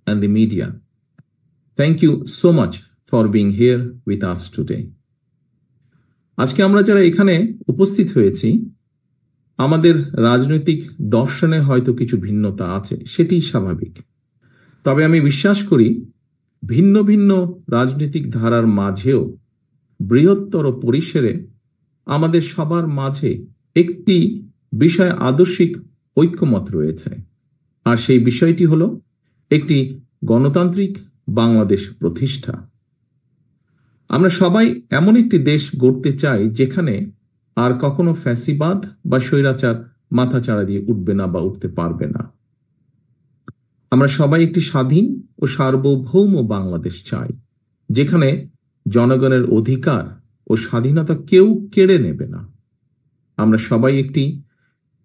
and the media. Thank you so much for being here with us today. আজকে আমরা যারা এখানে উপস্থিত হয়েছি, আমাদের রাজনৈতিক দর্শনে হয়তো কিছু ভিন্নতা আছে, সেটি স্বাভাবিক। তবে আমি বিশ্বাস করি ভিন্ন ভিন্ন রাজনৈতিক ধারার মাঝেও বৃহত্তর পরিসরে আমাদের সবার মাঝে একটি বিষয় আদর্শিক ঐক্যমত রয়েছে, আর সেই বিষয়টি হলো একটি গণতান্ত্রিক বাংলাদেশ প্রতিষ্ঠা। আমরা সবাই এমন একটি দেশ গড়তে চাই যেখানে আর কখনো ফ্যাসিবাদ বা স্বৈরাচার মাথাচাড়া দিয়ে উঠবে না বা উঠতে পারবে না। আমরা সবাই একটি স্বাধীন ও সার্বভৌম বাংলাদেশ চাই, যেখানে জনগণের অধিকার ও স্বাধীনতা কেউ কেড়ে নেবে না। আমরা সবাই একটি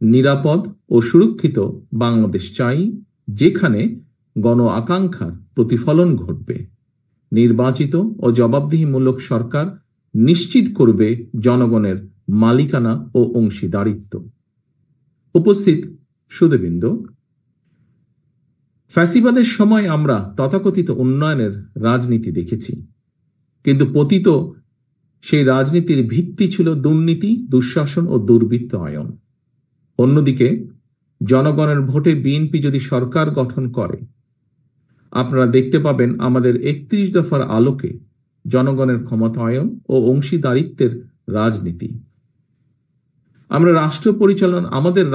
নিরাপদ ও সুরক্ষিত বাংলাদেশ চাই, যেখানে গণ আকাঙ্ক্ষার প্রতিফলন ঘটবে। নির্বাচিত ও জবাবদিহিমূলক সরকার নিশ্চিত করবে জনগণের মালিকানা ও অংশীদারিত্ব। উপস্থিত সুধীবৃন্দ, ফ্যাসিবাদের সময় আমরা তথাকথিত উন্নয়নের রাজনীতি দেখেছি, কিন্তু পতিত সেই রাজনীতির ভিত্তি ছিল দুর্নীতি, দুঃশাসন ও দুর্বৃত্তায়ন। অন্যদিকে জনগণের ভোটে বিএনপি যদি সরকার গঠন করে, আপনারা দেখতে পাবেন আমাদের 31 দফার আলোকে জনগণের ক্ষমতায়ন ও অংশীদারিত্বের রাজনীতি। আমাদের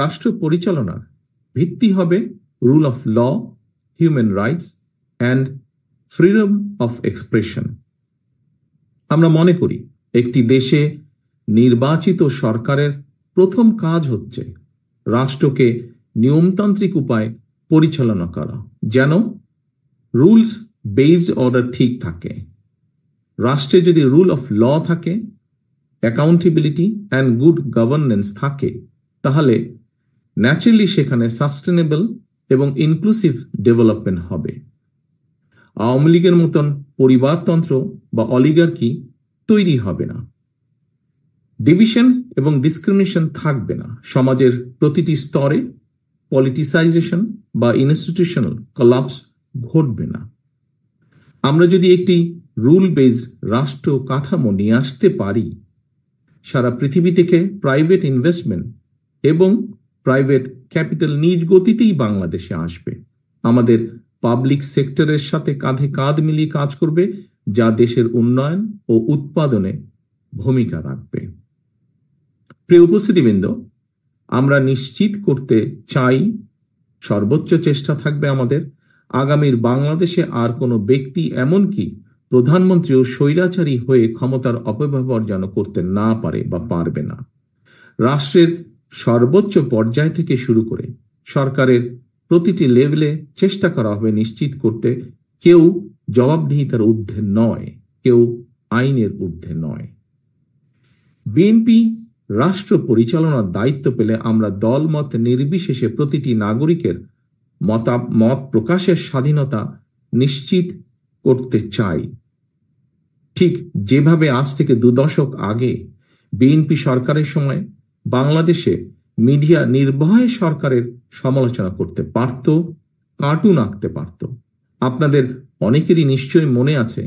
রাষ্ট্র পরিচালনার ভিত্তি হবে rule of law, human rights and freedom of expression. আমরা মনে করি একটি দেশে নির্বাচিত সরকারের প্রথম কাজ হচ্ছে রাষ্ট্রকে নিয়মতান্ত্রিক উপায়ে পরিচালনা করা, যেন রুলস বেসড অর্ডার ঠিক থাকে। রাষ্ট্রে যদি রুল অফ ল থাকে, অ্যাকাউন্টেবিলিটি অ্যান্ড গুড গভর্নেন্স থাকে, তাহলে ন্যাচারালি সেখানে সাস্টেনেবল এবং ইনক্লুসিভ ডেভেলপমেন্ট হবে। আওয়ামী লীগের মতন পরিবারতন্ত্র বা অলিগার্কি তৈরি হবে না। ডিভিশন এবং ডিসক্রিমিনেশন থাকবে না। সমাজের প্রতিটি স্তরে পলিটিসাইজেশন বা ইনস্টিটিউশনাল কলাপস ঘটবে না। আমরা যদি একটি রুল বেসড রাষ্ট্র কাঠামো নিয়ে আসতে পারি, সারা পৃথিবী থেকে প্রাইভেট ইনভেস্টমেন্ট এবং প্রাইভেট ক্যাপিটাল নিজ গতিতেই বাংলাদেশে আসবে। আমাদের পাবলিক সেক্টরের সাথে কাঁধে কাঁধ মিলিয়ে কাজ করবে, যা দেশের উন্নয়ন ও উৎপাদনে ভূমিকা রাখবে। প্রিয় উপস্থিতিবৃন্দ, আমরা নিশ্চিত করতে চাই, সর্বোচ্চ চেষ্টা থাকবে আমাদের, আগামীর বাংলাদেশে আর কোনো ব্যক্তি, এমনকি প্রধানমন্ত্রীও স্বৈরাচারী হয়ে ক্ষমতার অপব্যবহার যেন করতে না পারে বা পারবে না। রাষ্ট্রের সর্বোচ্চ পর্যায় থেকে শুরু করে সরকারের প্রতিটি লেভেলে চেষ্টা করা হবে নিশ্চিত করতে কেউ জবাবদিহিতার ঊর্ধ্বে নয়, কেউ আইনের ঊর্ধ্বে নয়। বিএনপি রাষ্ট্র পরিচালনার দায়িত্ব পেলে আমরা দলমত নির্বিশেষে প্রতিটি নাগরিকের মত প্রকাশের স্বাধীনতা নিশ্চিত করতে চাই। ঠিক যেভাবে আজ থেকে 2 দশক আগে বিএনপি সরকারের সময় বাংলাদেশে মিডিয়া নির্ভয়ে সরকারের সমালোচনা করতে পারত, কার্টুন আঁকতে পারত। আপনাদের অনেকেরই নিশ্চয়ই মনে আছে,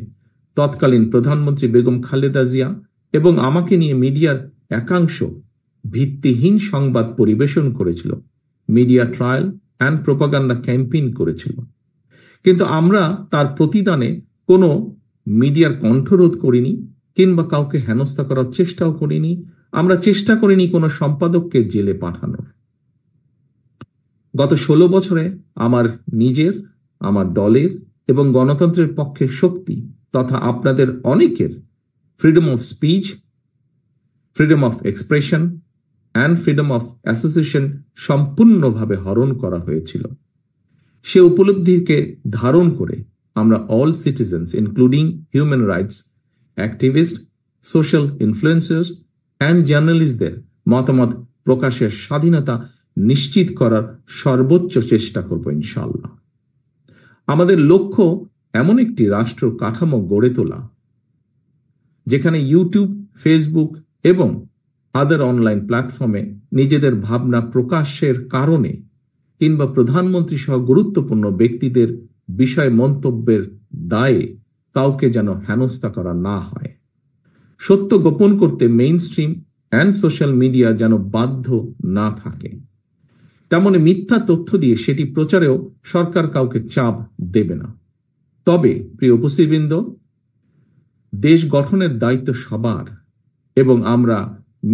তৎকালীন প্রধানমন্ত্রী বেগম খালেদা জিয়া এবং আমাকে নিয়ে মিডিয়ার একাংশ ভিত্তিহীন সংবাদ পরিবেশন করেছিল, media trial and propaganda campaign করেছিল। কিন্তু আমরা তার প্রতিদানে কোনো মিডিয়ার কণ্ঠরোধ করিনি, কিংবা কাউকে হেনস্থা করার চেষ্টাও করিনি। আমরা চেষ্টা করিনি কোনো সম্পাদককে জেলে পাঠানোর। গত 16 বছরে আমার নিজের, আমার দলের এবং গণতন্ত্রের পক্ষে শক্তি তথা আপনাদের অনেকের freedom of speech, freedom of expression and freedom of association সম্পূর্ণভাবে হরণ করা হয়েছিল। সে উপলব্ধিকে ধারণ করে আমরা all citizens including human rights activist, social influencers and জার্নালিস্টদের মতামত প্রকাশের স্বাধীনতা নিশ্চিত করার সর্বোচ্চ চেষ্টা করব ইনশাআল্লাহ। আমাদের লক্ষ্য এমন একটি রাষ্ট্র কাঠামো গড়ে তোলা, যেখানে ইউটিউব, ফেসবুক এবং আদার অনলাইন প্ল্যাটফর্মে নিজেদের ভাবনা প্রকাশের কারণে কিংবা প্রধানমন্ত্রী সহ গুরুত্বপূর্ণ ব্যক্তিদের বিষয় মন্তব্যের দায়ে কাউকে যেন হেনস্থা করা না হয়। সত্য গোপন করতে main stream and social media যেন বাধ্য না থাকে, তেমনি মিথ্যা তথ্য দিয়ে সেটি প্রচারেও সরকার কাউকে চাপ দেবে না। তবে প্রিয় উপস্থিতবৃন্দ, দেশ গঠনের দায়িত্ব সবার এবং আমরা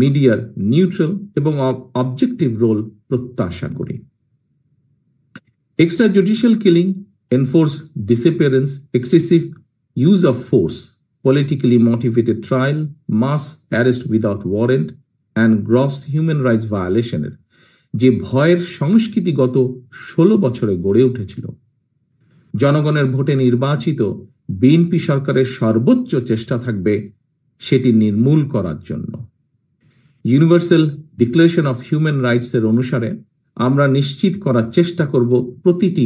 মিডিয়ার নিউট্রাল এবং অবজেক্টিভ রোল প্রত্যাশা করি। Extrajudicial killing, enforced disappearance, excessive use of force, politically motivated trial, mass arrest without warrant, and gross human rights violationের যে ভয়ের সংস্কৃতি গত 16 বছরে গড়ে উঠেছিল, জনগণের ভোটে নির্বাচিত বিএনপি সরকারের সর্বোচ্চ চেষ্টা থাকবে সেটি নির্মূল করার জন্য। Universal declaration of human rights এর অনুসারে আমরা নিশ্চিত করার চেষ্টা করব প্রতিটি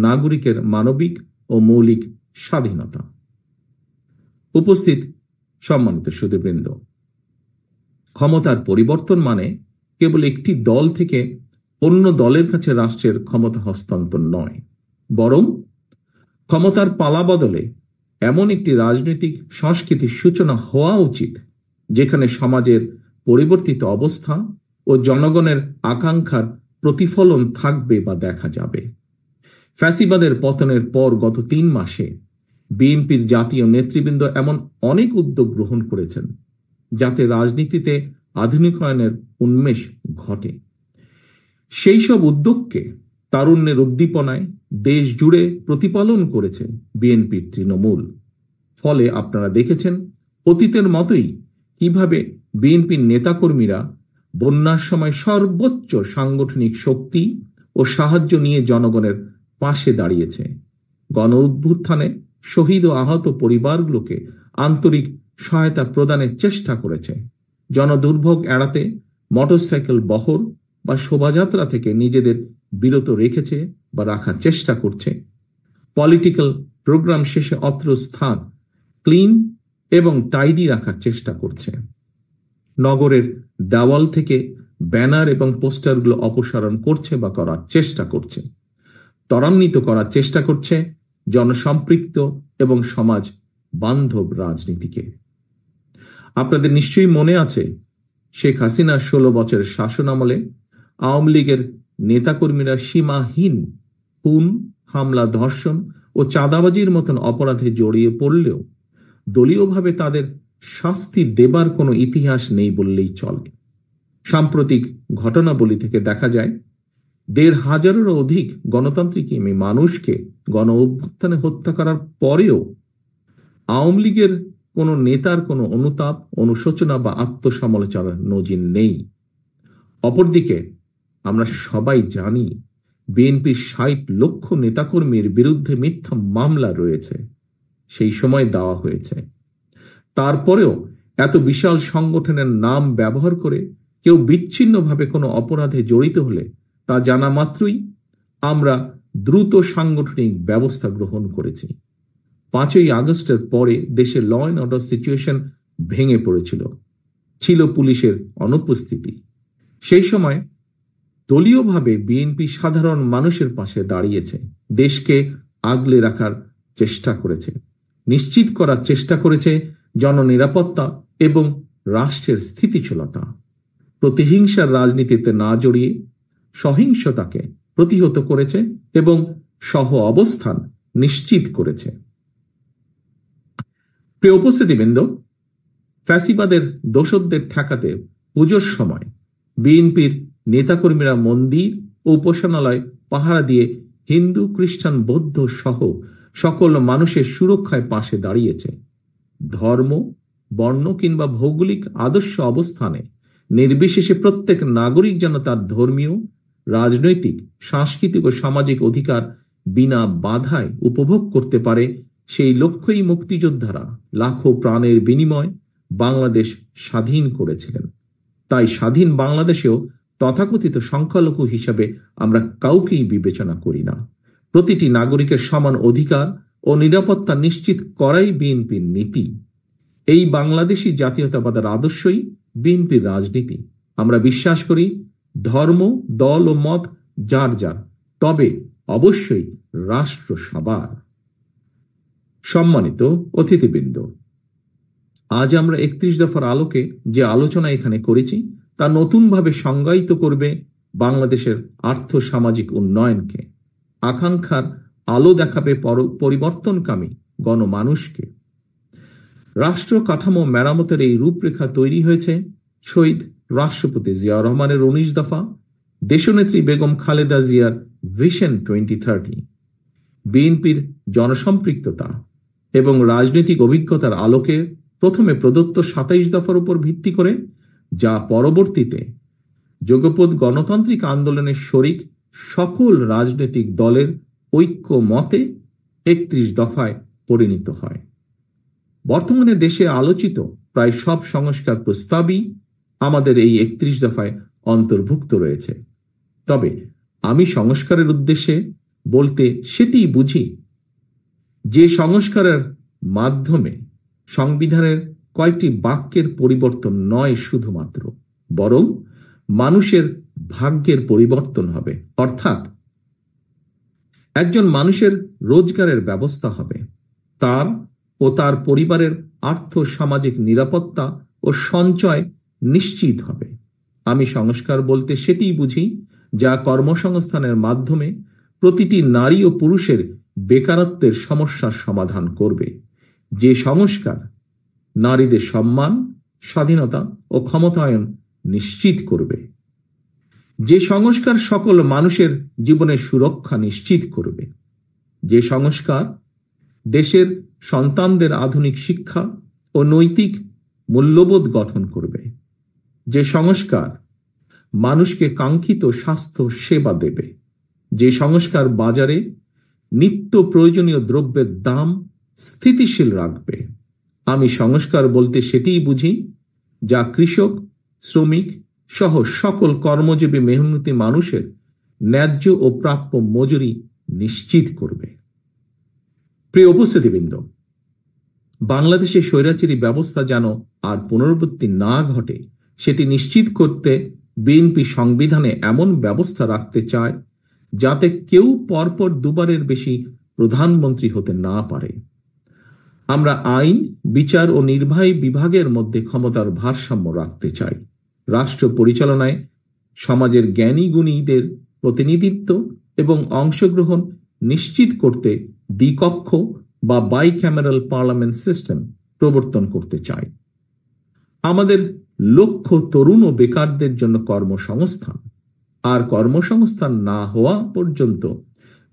নাগরিকের মানবিক ও মৌলিক স্বাধীনতা। উপস্থিত সম্মানিত সুধীবৃন্দ, ক্ষমতার পরিবর্তন মানে কেবল একটি দল থেকে অন্য দলের কাছে রাষ্ট্রের ক্ষমতা হস্তান্তর নয়, বরং ক্ষমতার পালা বদলে এমন একটি রাজনৈতিক সংস্কৃতির সূচনা হওয়া উচিত যেখানে সমাজের পরিবর্তিত অবস্থা ও জনগণের আকাঙ্ক্ষার প্রতিফলন থাকবে বা দেখা যাবে। ফ্যাসিবাদের পতনের পর গত 3 মাসে বিএনপির জাতীয় নেতৃবৃন্দ এমন অনেক উদ্যোগ গ্রহণ করেছেন যাতে রাজনীতিতে আধুনিকায়নের উন্মেষ ঘটে। সেই সব উদ্যোগকে তারুণ্যের উদ্দীপনায় দেশ জুড়ে প্রতিপালন করেছে বিএনপির তৃণমূল। ফলে আপনারা দেখেছেন অতীতের মতোই কিভাবে বিএনপির নেতাকর্মীরা বন্যার সময় সর্বোচ্চ সাংগঠনিক শক্তি ও সাহায্য নিয়ে জনগণের পাশে দাঁড়িয়েছে, গণ অভ্যুত্থানে শহীদ ও আহত পরিবারগুলোকে আন্তরিক সহায়তা প্রদানের চেষ্টা করেছে, জনদুর্ভোগ এড়াতে মোটরসাইকেল বহর বা শোভাযাত্রা থেকে নিজেদের বিরত রেখেছে বা রাখার চেষ্টা করছে, পলিটিক্যাল প্রোগ্রাম শেষে অত্র স্থান ক্লিন এবং টাইডি রাখার চেষ্টা করছে, নগরের দেওয়াল থেকে ব্যানার এবং পোস্টারগুলো অপসারণ করছে বা করার চেষ্টা করছে, ত্বরান্বিত করার চেষ্টা করছে জনসম্পৃক্ত এবং সমাজ বান্ধব রাজনীতিকে। আপনাদের নিশ্চয়ই মনে আছে শেখ হাসিনার 16 বছরের শাসন আমলে আওয়ামী লীগের নেতাকর্মীরা সীমাহীন খুন, হামলা, ধর্ষণ ও চাঁদাবাজির মতন অপরাধে জড়িয়ে পড়লেও দলীয়ভাবে তাদের শাস্তি দেবার কোনো ইতিহাস নেই বললেই চলে। সাম্প্রতিক ঘটনাবলী থেকে দেখা যায় 1,500-এরও অধিক গণতান্ত্রিক মানুষকে গণ অভ্যুত্থানে হত্যা করার পরেও আওয়ামী লীগের কোনো নেতার কোনো অনুতাপ, অনুশোচনা বা আত্মসমালোচনার নজির নেই। অপরদিকে আমরা সবাই জানি বিএনপির 60 লক্ষ নেতাকর্মীর বিরুদ্ধে মিথ্যা মামলা রয়েছে, সেই সময় দেওয়া হয়েছে। তারপরেও এত বিশাল সংগঠনের নাম ব্যবহার করে কেউ বিচ্ছিন্নভাবে কোনো অপরাধে জড়িত হলে তা জানা মাত্রই আমরা দ্রুত সাংগঠনিক ব্যবস্থা গ্রহণ করেছি। 5ই আগস্টের পরে দেশে ল অ্যান্ড অর্ডার সিচুয়েশন ভেঙে পড়েছিল, ছিল পুলিশের অনুপস্থিতি। সেই সময় দলীয়ভাবে বিএনপি সাধারণ মানুষের পাশে দাঁড়িয়েছে, দেশকে আগলে রাখার চেষ্টা করেছে, নিশ্চিত করার চেষ্টা করেছে জননিরাপত্তা এবং রাষ্ট্রের স্থিতিশীলতা, প্রতিহিংসার রাজনীতিতে না জড়িয়ে সহিংসতাকে প্রতিহত করেছে এবং সহ অবস্থান নিশ্চিত করেছে। প্রিয় উপস্থিতিবৃন্দ, ফ্যাসিবাদের দোসরদের ঠেকাতে পুজোর সময় বিএনপির নেতাকর্মীরা মন্দির ও উপাসনালয় পাহারা দিয়ে হিন্দু, খ্রিস্টান, বৌদ্ধ সহ সকল মানুষের সুরক্ষায় পাশে দাঁড়িয়েছে। ধর্ম, বর্ণ কিংবা ভৌগোলিক আদর্শ অবস্থানে নির্বিশেষে প্রত্যেক নাগরিক যেন তার ধর্মীয়, রাজনৈতিক, সাংস্কৃতিক ও সামাজিক অধিকার বিনা বাধায় উপভোগ করতে পারে, সেই লক্ষ্যেই মুক্তিযোদ্ধারা লাখো প্রাণের বিনিময় বাংলাদেশ স্বাধীন করেছিলেন। তাই স্বাধীন বাংলাদেশেও তথাকথিত সংখ্যালঘু হিসাবে আমরা কাউকেই বিবেচনা করি না। প্রতিটি নাগরিকের সমান অধিকার ও নিরাপত্তা নিশ্চিত করাই বিএনপির নীতি। এই বাংলাদেশী জাতীয়তাবাদের আদর্শই বিএনপির রাজনীতি। আমরা বিশ্বাস করি ধর্ম, দল ও মত যার যার, তবে অবশ্যই রাষ্ট্রসভার। সম্মানিত অতিথিবৃন্দ, আজ আমরা 31 দফার আলোকে যে আলোচনা এখানে করেছি তা নতুনভাবে সংজ্ঞায়িত করবে বাংলাদেশের আর্থ সামাজিক উন্নয়নকে, আকাঙ্ক্ষার আলো দেখাবে পরিবর্তনকামী গণমানুষকে। রাষ্ট্র কাঠামো মেরামতের এই রূপরেখা তৈরি হয়েছে শহীদ রাষ্ট্রপতি জিয়াউর রহমানের 19 দফা, দেশনেত্রী বেগম খালেদা জিয়ার ভিশন 2030, বিএনপির জনসম্পৃক্ততা এবং রাজনৈতিক অভিজ্ঞতার আলোকে প্রথমে প্রদত্ত 27 দফার উপর ভিত্তি করে, যা পরবর্তীতে যুগপৎ গণতান্ত্রিক আন্দোলনের শরিক সকল রাজনৈতিক দলের ঐক্য মতে 31 দফায় পরিণত হয়। বর্তমানে দেশে আলোচিত প্রায় সব সংস্কার প্রস্তাবই আমাদের এই 31 দফায় অন্তর্ভুক্ত রয়েছে। তবে আমি সংস্কারের উদ্দেশ্যে বলতে সেটিই বুঝি যে সংস্কারের মাধ্যমে সংবিধানের কয়েকটি বাক্যের পরিবর্তন নয় শুধুমাত্র, বরং মানুষের ভাগ্যের পরিবর্তন হবে। অর্থাৎ একজন মানুষের রোজগারের ব্যবস্থা হবে, তার ও তার পরিবারের আর্থ সামাজিক নিরাপত্তা ও সঞ্চয় নিশ্চিত হবে। আমি সংস্কার বলতে সেটিই বুঝি যা কর্মসংস্থানের মাধ্যমে প্রতিটি নারী ও পুরুষের বেকারত্বের সমস্যার সমাধান করবে, যে সংস্কার নারীদের সম্মান, স্বাধীনতা ও ক্ষমতায়ন নিশ্চিত করবে, যে সংস্কার সকল মানুষের জীবনের সুরক্ষা নিশ্চিত করবে, যে সংস্কার দেশের সন্তানদের আধুনিক শিক্ষা ও নৈতিক মূল্যবোধ গঠন করবে, যে সংস্কার মানুষকে কাঙ্ক্ষিত স্বাস্থ্য সেবা দেবে, যে সংস্কার বাজারে নিত্য প্রয়োজনীয় দ্রব্যের দাম স্থিতিশীল রাখবে। আমি সংস্কার বলতে সেটিই বুঝি যা কৃষক, শ্রমিক সহ সকল কর্মজীবী মেহনতি মানুষের ন্যায্য ও প্রাপ্য মজুরি নিশ্চিত করবে। প্রিয় উপস্থিতিবৃন্দ, বাংলাদেশে স্বৈরাচারী ব্যবস্থা যেন আর পুনরাবৃত্তি না ঘটে সেটি নিশ্চিত করতে বিএনপি সংবিধানে এমন ব্যবস্থা রাখতে চায় যাতে কেউ পরপর দুবারের বেশি প্রধানমন্ত্রী হতে না পারে। আমরা আইন, বিচার ও নির্বাহী বিভাগের মধ্যে ক্ষমতার ভারসাম্য রাখতে চাই। রাষ্ট্র পরিচালনায় সমাজের জ্ঞানী গুণীদের প্রতিনিধিত্ব এবং অংশগ্রহণ নিশ্চিত করতে দ্বিকক্ষ বা বাইক্যামেরাল পার্লামেন্ট সিস্টেম প্রবর্তন করতে চাই। আমাদের লক্ষ্য তরুণ ও বেকারদের জন্য কর্মসংস্থান, আর কর্মসংস্থান না হওয়া পর্যন্ত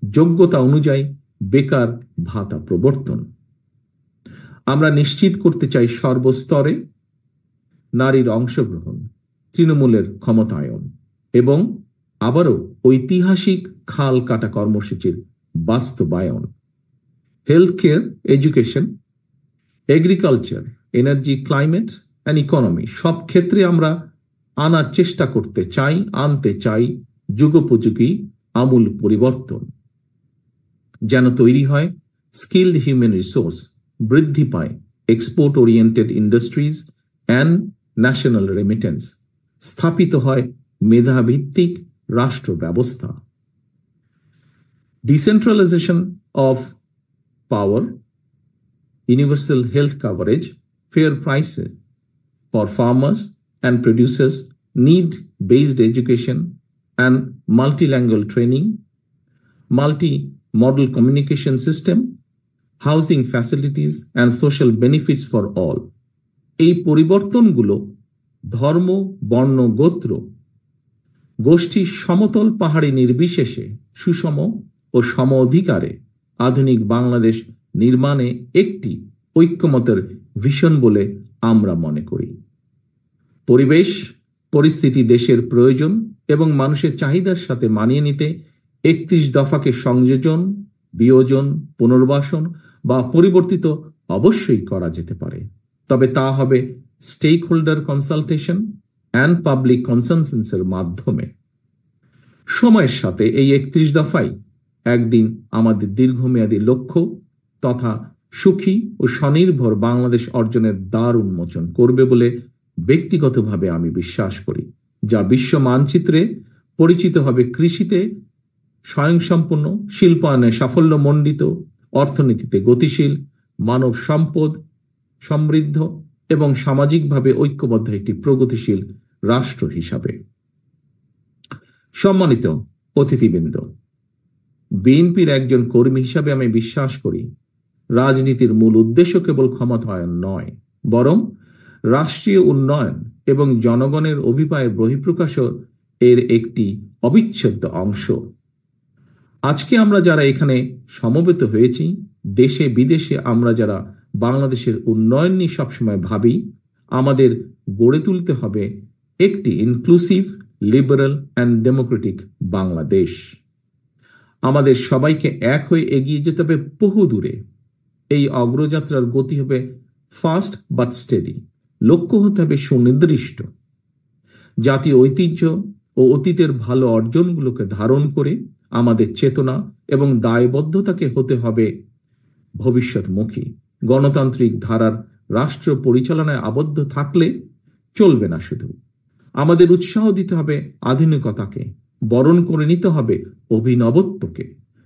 যোগ্যতা অনুযায়ী বেকার ভাতা প্রবর্তন। আমরা নিশ্চিত করতে চাই সর্বস্তরে নারীর অংশগ্রহণ, তৃণমূলের ক্ষমতায়ন এবং আবারও ঐতিহাসিক খাল কাটা কর্মসূচির বাস্তবায়ন। Health care, education, agriculture, energy, climate and economy সব ক্ষেত্রে আমরা আনার চেষ্টা করতে চাই, আনতে চাই যুগোপযোগী আমূল পরিবর্তন, যেন তৈরি হয় স্কিলড হিউম্যান রিসোর্স, বৃদ্ধি পায় export oriented industries and national remittance, স্থাপিত হয় মেধাভিত্তিক রাষ্ট্র ব্যবস্থা। Decentralisation of power, universal health coverage, fair prices for farmers and producers, need-based education and multilingual training, multi-model communication system, housing facilities and social benefits for all. এই পরিবর্তনগুলো ধর্ম, বর্ণ, গোত্র, গোষ্ঠী, সমতল পাহাড়ি নির্বিশেষে সুষম ও সম অধিকারে আধুনিক বাংলাদেশ নির্মাণে একটি ঐক্যমতের ভিশন বলে আমরা মনে করি। পরিবেশ পরিস্থিতি, দেশের প্রয়োজন এবং মানুষের চাহিদার সাথে মানিয়ে নিতে 31 দফাকে সংযোজন, বিয়োজন, পুনর্বাসন বা পরিবর্তিত অবশ্যই করা যেতে পারে, তবে তা হবে stakeholder consultation and public কনসেনসাসের মাধ্যমে। সময়ের সাথে এই 31 দফাই একদিন আমাদের দীর্ঘমেয়াদী লক্ষ্য তথা সুখী ও স্বনির্ভর বাংলাদেশ অর্জনের দ্বার উন্মোচন করবে বলে ব্যক্তিগতভাবে আমি বিশ্বাস করি, যা বিশ্ব মানচিত্রে পরিচিত হবে কৃষিতে স্বয়ংসম্পূর্ণ, শিল্পায়নে সাফল্যমণ্ডিত, অর্থনীতিতে গতিশীল, মানব সম্পদ সমৃদ্ধ এবং সামাজিকভাবে ঐক্যবদ্ধ একটি প্রগতিশীল রাষ্ট্র হিসাবে। সম্মানিত অতিথিবৃন্দ, বিএনপির একজন কর্মী হিসাবে আমি বিশ্বাস করি রাজনীতির মূল উদ্দেশ্য কেবল ক্ষমতায়ন নয়, বরং রাষ্ট্রীয় উন্নয়ন এবং জনগণের অভিপ্রায়ের বহিঃপ্রকাশ এর একটি অবিচ্ছেদ্য অংশ। আজকে আমরা যারা এখানে সমবেত হয়েছি, দেশে বিদেশে আমরা যারা বাংলাদেশের উন্নয়ন নিয়ে সবসময় ভাবি, আমাদের গড়ে তুলতে হবে একটি inclusive, liberal and Democratic Bangladesh. আমাদের সবাইকে এক হয়ে এগিয়ে যেতে হবে বহু দূরে। এই অগ্রযাত্রার গতি হবে ফাস্ট বাট স্টেডি, লক্ষ্য হতে হবে সুনির্দিষ্ট। জাতীয় ঐতিহ্য ও অতীতের ভালো অর্জনগুলোকে ধারণ করে আমাদের চেতনা এবং দায়বদ্ধতাকে হতে হবে ভবিষ্যৎমুখী। গণতান্ত্রিক ধারার রাষ্ট্র পরিচালনায় আবদ্ধ থাকলে চলবে না। শুধু আমাদের উৎসাহ দিতে হবে আধুনিকতাকে, বরণ করে নিতে হবে অভিনবত্বকে,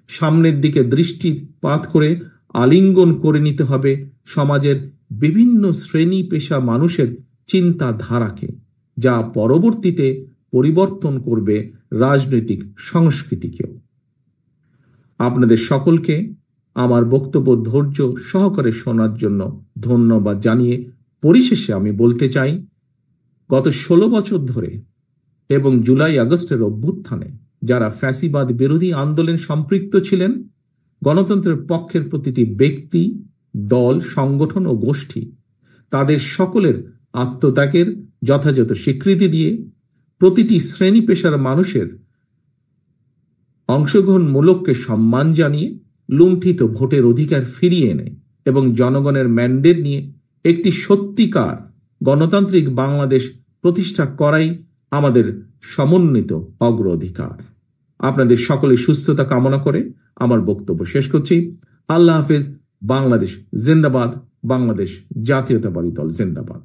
সামনের দিকে দৃষ্টিপাত করে আলিঙ্গন করে নিতে হবে সমাজের বিভিন্ন শ্রেণী পেশা মানুষের চিন্তাধারাকে, যা পরবর্তীতে পরিবর্তন করবে রাজনৈতিক সংস্কৃতিকেও। আপনাদের সকলকে আমার বক্তব্য ধৈর্য সহকারে শোনার জন্য ধন্যবাদ জানিয়ে পরিশেষে আমি বলতে চাই, গত 16 বছর ধরে এবং জুলাই আগস্টের অভ্যুত্থানে যারা ফ্যাসিবাদ বিরোধী আন্দোলনে সম্পৃক্ত ছিলেন, গণতন্ত্রের পক্ষের প্রতিটি ব্যক্তি, দল, সংগঠন ও গোষ্ঠী তাদের সকলের আত্মত্যাগের যথাযথ স্বীকৃতি দিয়ে প্রতিটি শ্রেণী পেশার মানুষের অংশগ্রহণমূলককে সম্মান জানিয়ে লুণ্ঠিত ভোটের অধিকার ফিরিয়ে এনে এবং জনগণের ম্যান্ডেট নিয়ে একটি সত্যিকার গণতান্ত্রিক বাংলাদেশ প্রতিষ্ঠা করাই আমাদের সমন্বিত অগ্রাধিকার। আপনাদের সকলের সুস্থতা কামনা করে আমার বক্তব্য শেষ করছি। আল্লাহ হাফেজ। বাংলাদেশ জিন্দাবাদ। বাংলাদেশ জাতীয়তাবাদী দল জিন্দাবাদ।